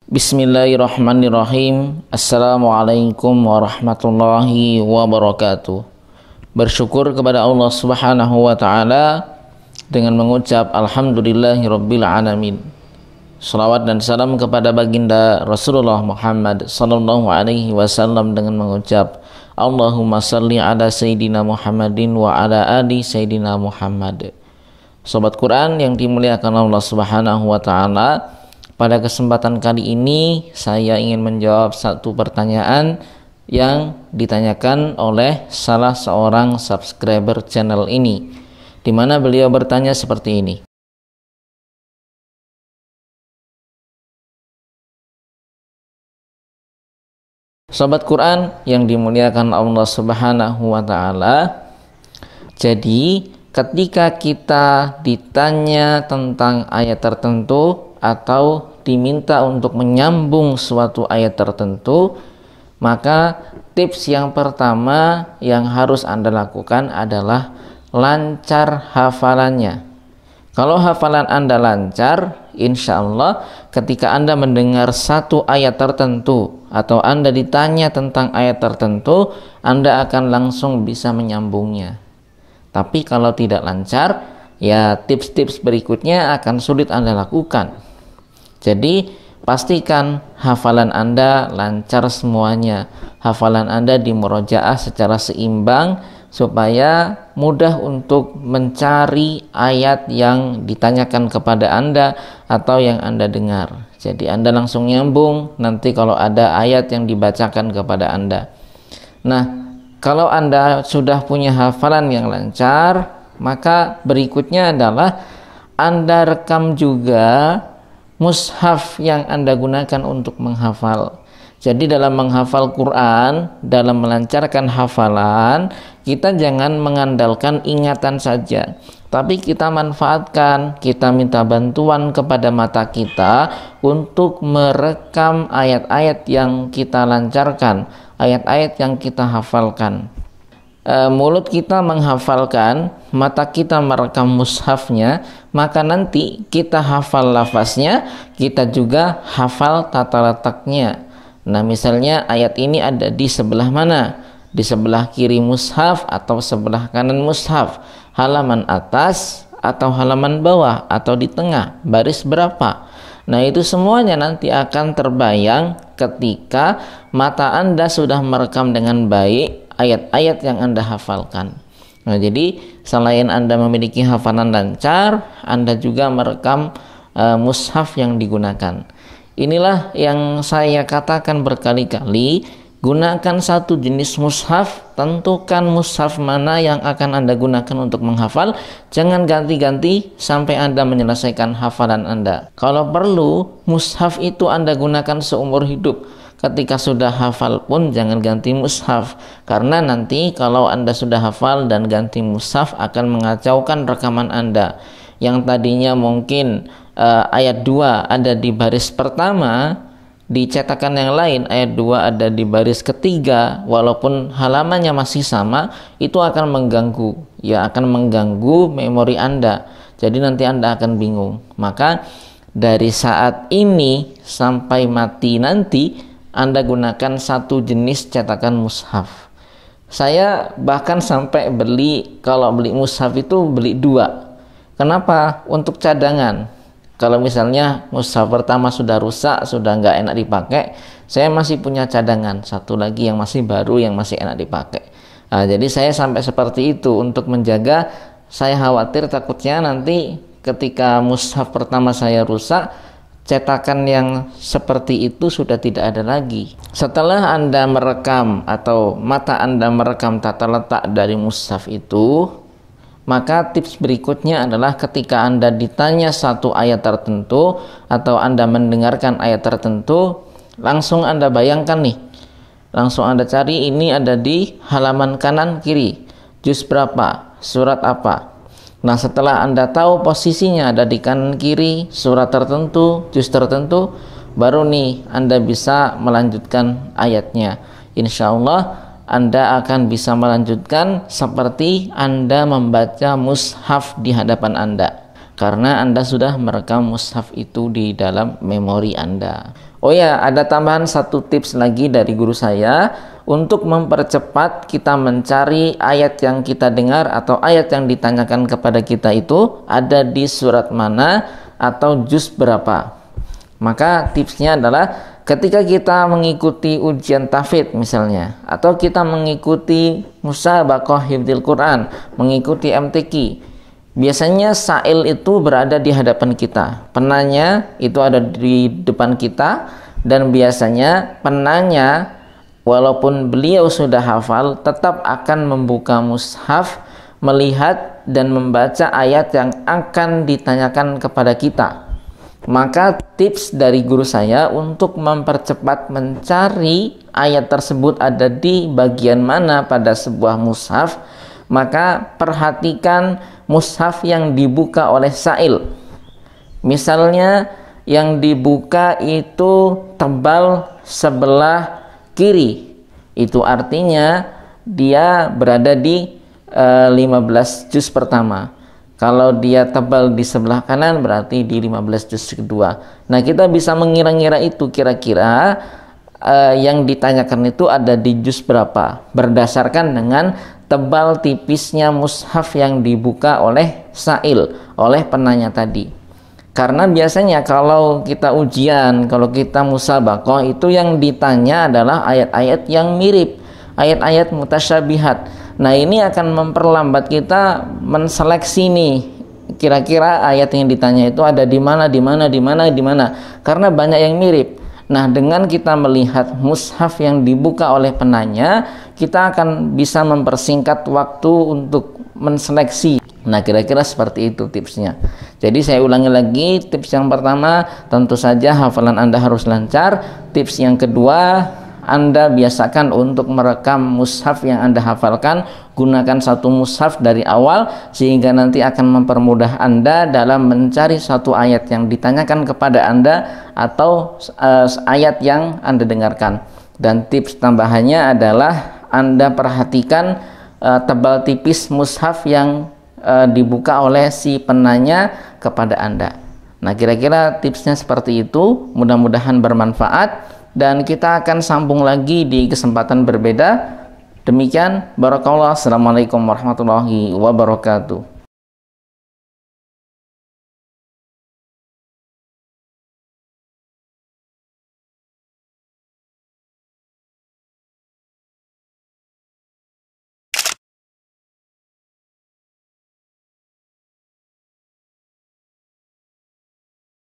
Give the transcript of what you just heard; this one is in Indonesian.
Bismillahirrahmanirrahim. Assalamualaikum warahmatullahi wabarakatuh. Bersyukur kepada Allah Subhanahu wa taala dengan mengucap alhamdulillahirabbil alamin. Salawat dan salam kepada baginda Rasulullah Muhammad sallallahu alaihi wasallam dengan mengucap Allahumma salli ala sayyidina Muhammadin wa ala ali sayyidina Muhammad. Sobat Quran yang dimuliakan Allah Subhanahu wa taala, pada kesempatan kali ini saya ingin menjawab satu pertanyaan yang ditanyakan oleh salah seorang subscriber channel ini, di mana beliau bertanya seperti ini. Sobat Quran yang dimuliakan Allah Subhanahu wa taala, jadi ketika kita ditanya tentang ayat tertentu atau diminta untuk menyambung suatu ayat tertentu, maka tips yang pertama yang harus Anda lakukan adalah lancar hafalannya. Kalau hafalan Anda lancar, insya Allah ketika Anda mendengar satu ayat tertentu atau Anda ditanya tentang ayat tertentu, Anda akan langsung bisa menyambungnya. Tapi kalau tidak lancar, ya tips-tips berikutnya akan sulit Anda lakukan. Jadi pastikan hafalan Anda lancar semuanya. Hafalan Anda dimurojaah secara seimbang supaya mudah untuk mencari ayat yang ditanyakan kepada Anda atau yang Anda dengar. Jadi Anda langsung nyambung nanti kalau ada ayat yang dibacakan kepada Anda. Nah, kalau Anda sudah punya hafalan yang lancar, maka berikutnya adalah Anda rekam juga mushaf yang Anda gunakan untuk menghafal. Jadi dalam menghafal Quran, dalam melancarkan hafalan, kita jangan mengandalkan ingatan saja, tapi kita manfaatkan, kita minta bantuan kepada mata kita untuk merekam ayat-ayat yang kita lancarkan, ayat-ayat yang kita hafalkan. Mulut kita menghafalkan, mata kita merekam mushafnya, maka nanti kita hafal lafaznya, kita juga hafal tata letaknya. Nah, misalnya ayat ini ada di sebelah mana? Di sebelah kiri mushaf atau sebelah kanan mushaf, halaman atas atau halaman bawah atau di tengah, baris berapa? Nah, itu semuanya nanti akan terbayang ketika mata Anda sudah merekam dengan baik ayat-ayat yang Anda hafalkan. Nah, jadi selain Anda memiliki hafalan lancar, Anda juga merekam mushaf yang digunakan. Inilah yang saya katakan berkali-kali, gunakan satu jenis mushaf, tentukan mushaf mana yang akan Anda gunakan untuk menghafal. Jangan ganti-ganti sampai Anda menyelesaikan hafalan Anda. Kalau perlu, mushaf itu Anda gunakan seumur hidup. Ketika sudah hafal pun jangan ganti mushaf, karena nanti kalau Anda sudah hafal dan ganti mushaf akan mengacaukan rekaman Anda. Yang tadinya mungkin ayat 2 ada di baris pertama, di cetakan yang lain ayat 2 ada di baris ketiga, walaupun halamannya masih sama, itu akan mengganggu, ya akan mengganggu memori Anda. Jadi nanti Anda akan bingung. Maka dari saat ini sampai mati nanti, Anda gunakan satu jenis cetakan mushaf. Saya bahkan sampai kalau beli mushaf itu beli 2. Kenapa? Untuk cadangan. Kalau misalnya mushaf pertama sudah rusak, sudah nggak enak dipakai, saya masih punya cadangan satu lagi yang masih baru, yang masih enak dipakai. Nah, jadi saya sampai seperti itu untuk menjaga. Saya khawatir takutnya nanti ketika mushaf pertama saya rusak, cetakan yang seperti itu sudah tidak ada lagi. Setelah Anda merekam atau mata Anda merekam tata letak dari mushaf itu, maka tips berikutnya adalah ketika Anda ditanya satu ayat tertentu atau Anda mendengarkan ayat tertentu, langsung Anda bayangkan nih, langsung Anda cari ini ada di halaman kanan kiri, juz berapa, surat apa. Nah, setelah Anda tahu posisinya ada di kanan kiri, surat tertentu, juz tertentu, baru nih Anda bisa melanjutkan ayatnya. Insya Allah Anda akan bisa melanjutkan seperti Anda membaca mushaf di hadapan Anda, karena Anda sudah merekam mushaf itu di dalam memori Anda. Oh ya, ada tambahan satu tips lagi dari guru saya untuk mempercepat kita mencari ayat yang kita dengar atau ayat yang ditanyakan kepada kita itu ada di surat mana atau juz berapa. Maka tipsnya adalah ketika kita mengikuti ujian tahfidz misalnya, atau kita mengikuti musabaqah hifdzil Quran, mengikuti MTQ, biasanya sa'il itu berada di hadapan kita, penanya itu ada di depan kita, dan biasanya penanya walaupun beliau sudah hafal tetap akan membuka mushaf, melihat dan membaca ayat yang akan ditanyakan kepada kita. Maka tips dari guru saya untuk mempercepat mencari ayat tersebut ada di bagian mana pada sebuah mushaf, maka perhatikan mushaf yang dibuka oleh sa'il. Misalnya yang dibuka itu tebal sebelah kiri, itu artinya dia berada di 15 juz pertama. Kalau dia tebal di sebelah kanan berarti di 15 juz kedua. Nah, kita bisa mengira-ngira itu kira-kira yang ditanyakan itu ada di juz berapa berdasarkan dengan tebal tipisnya mushaf yang dibuka oleh sa'il, oleh penanya tadi. Karena biasanya kalau kita ujian, kalau kita musabaqah, itu yang ditanya adalah ayat-ayat yang mirip, ayat-ayat mutasyabihat. Nah, ini akan memperlambat kita menseleksi nih, kira-kira ayat yang ditanya itu ada di mana, di mana, di mana, di mana. Karena banyak yang mirip. Nah, dengan kita melihat mushaf yang dibuka oleh penanya, kita akan bisa mempersingkat waktu untuk menseleksi. Nah, kira-kira seperti itu tipsnya. Jadi saya ulangi lagi, tips yang pertama tentu saja hafalan Anda harus lancar. Tips yang kedua, Anda biasakan untuk merekam mushaf yang Anda hafalkan. Gunakan satu mushaf dari awal sehingga nanti akan mempermudah Anda dalam mencari satu ayat yang ditanyakan kepada Anda atau ayat yang Anda dengarkan. Dan tips tambahannya adalah Anda perhatikan tebal tipis mushaf yang dibuka oleh si penanya kepada Anda. Nah, kira-kira tipsnya seperti itu. Mudah-mudahan bermanfaat dan kita akan sambung lagi di kesempatan berbeda. Demikian, barakallah. Assalamualaikum warahmatullahi wabarakatuh.